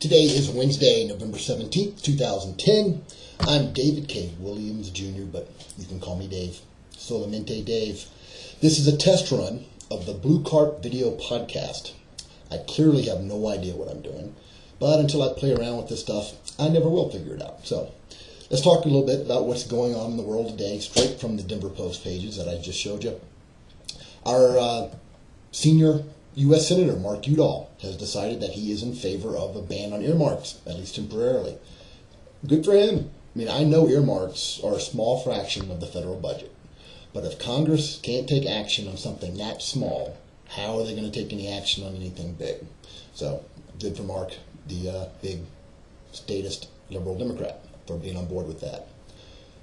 Today is Wednesday, November 17th, 2010. I'm David K. Williams Jr., but you can call me Dave. Solamente Dave. This is a test run of the BlueCarp video podcast. I clearly have no idea what I'm doing, but until I play around with this stuff, I never will figure it out. So let's talk a little bit about what's going on in the world today, straight from the Denver Post pages that I just showed you. Our senior U.S. Senator Mark Udall has decided that he is in favor of a ban on earmarks, at least temporarily. Good for him. I mean, I know earmarks are a small fraction of the federal budget, but if Congress can't take action on something that small, how are they going to take any action on anything big? So, good for Mark, the big statist liberal Democrat, for being on board with that.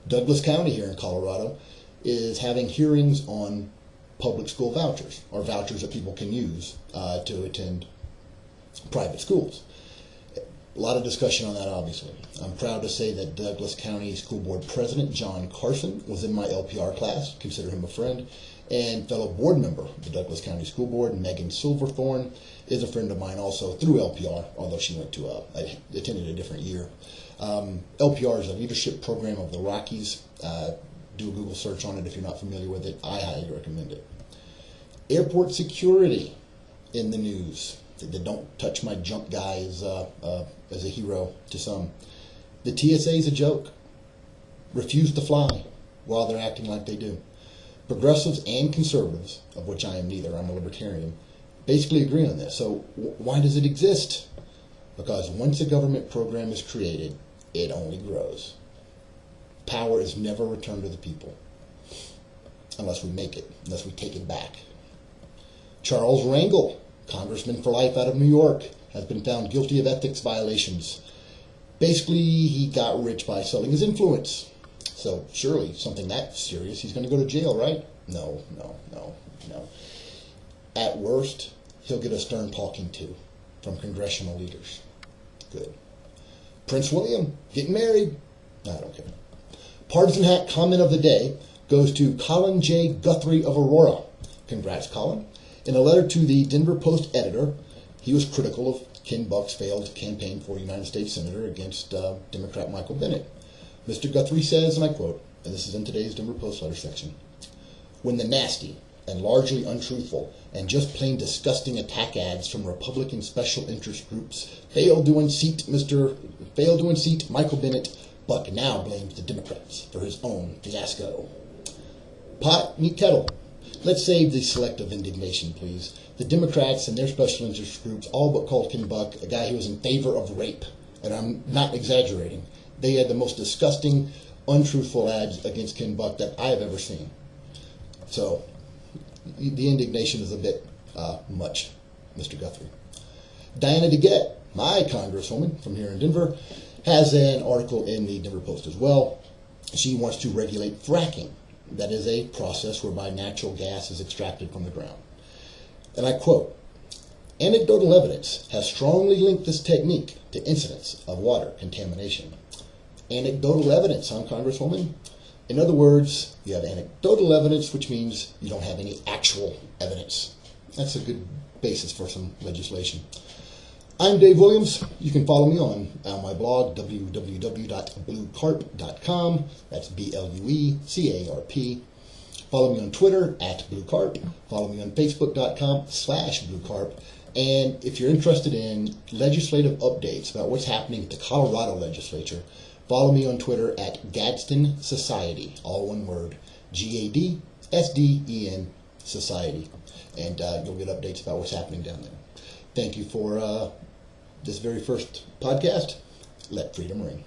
Douglas County here in Colorado is having hearings on public school vouchers, or vouchers that people can use to attend private schools. A lot of discussion on that, obviously. I'm proud to say that Douglas County School Board President John Carson was in my LPR class, consider him a friend, and fellow board member of the Douglas County School Board, Megan Silverthorne, is a friend of mine also through LPR, although she went to attended a different year. LPR is a leadership program of the Rockies. Do a Google search on it if you're not familiar with it. I highly recommend it. Airport security in the news. The don't touch my junk guy is as a hero to some. The TSA is a joke. Refuse to fly while they're acting like they do. Progressives and conservatives, of which I am neither, I'm a libertarian, basically agree on this. So why does it exist? Because once a government program is created, it only grows. Power is never returned to the people unless we make it, unless we take it back. Charles Rangel, congressman for life out of New York, has been found guilty of ethics violations. Basically, he got rich by selling his influence. So surely something that serious, he's going to go to jail, right? No. At worst, he'll get a stern talking to from congressional leaders. Good. Prince William, getting married. I don't care. Partisan hat comment of the day goes to Colin J. Guthrie of Aurora. Congrats, Colin. In a letter to the Denver Post editor, he was critical of Ken Buck's failed campaign for United States Senator against Democrat Michael Bennet. Mr. Guthrie says, and I quote, and this is in today's Denver Post letter section, "When the nasty and largely untruthful and just plain disgusting attack ads from Republican special interest groups failed to unseat Michael Bennet, Buck now blames the Democrats for his own fiasco." Pot, meet kettle. Let's save the selective indignation, please. The Democrats and their special interest groups all but called Ken Buck a guy who was in favor of rape. And I'm not exaggerating. They had the most disgusting, untruthful ads against Ken Buck that I have ever seen. So, the indignation is a bit much, Mr. Guthrie. Diana DeGette, my congresswoman from here in Denver, has an article in the Denver Post as well. She wants to regulate fracking. That is a process whereby natural gas is extracted from the ground. And I quote, "Anecdotal evidence has strongly linked this technique to incidents of water contamination." Anecdotal evidence, huh, Congresswoman? In other words, you have anecdotal evidence, which means you don't have any actual evidence. That's a good basis for some legislation. I'm Dave Williams. You can follow me on my blog, www.bluecarp.com. That's BLUECARP. Follow me on Twitter, @BlueCarp. Follow me on Facebook.com/BlueCarp. And if you're interested in legislative updates about what's happening at the Colorado legislature, follow me on Twitter @Gadsden Society, all one word, GADSDEN Society. And you'll get updates about what's happening down there. Thank you for this very first podcast. Let freedom ring.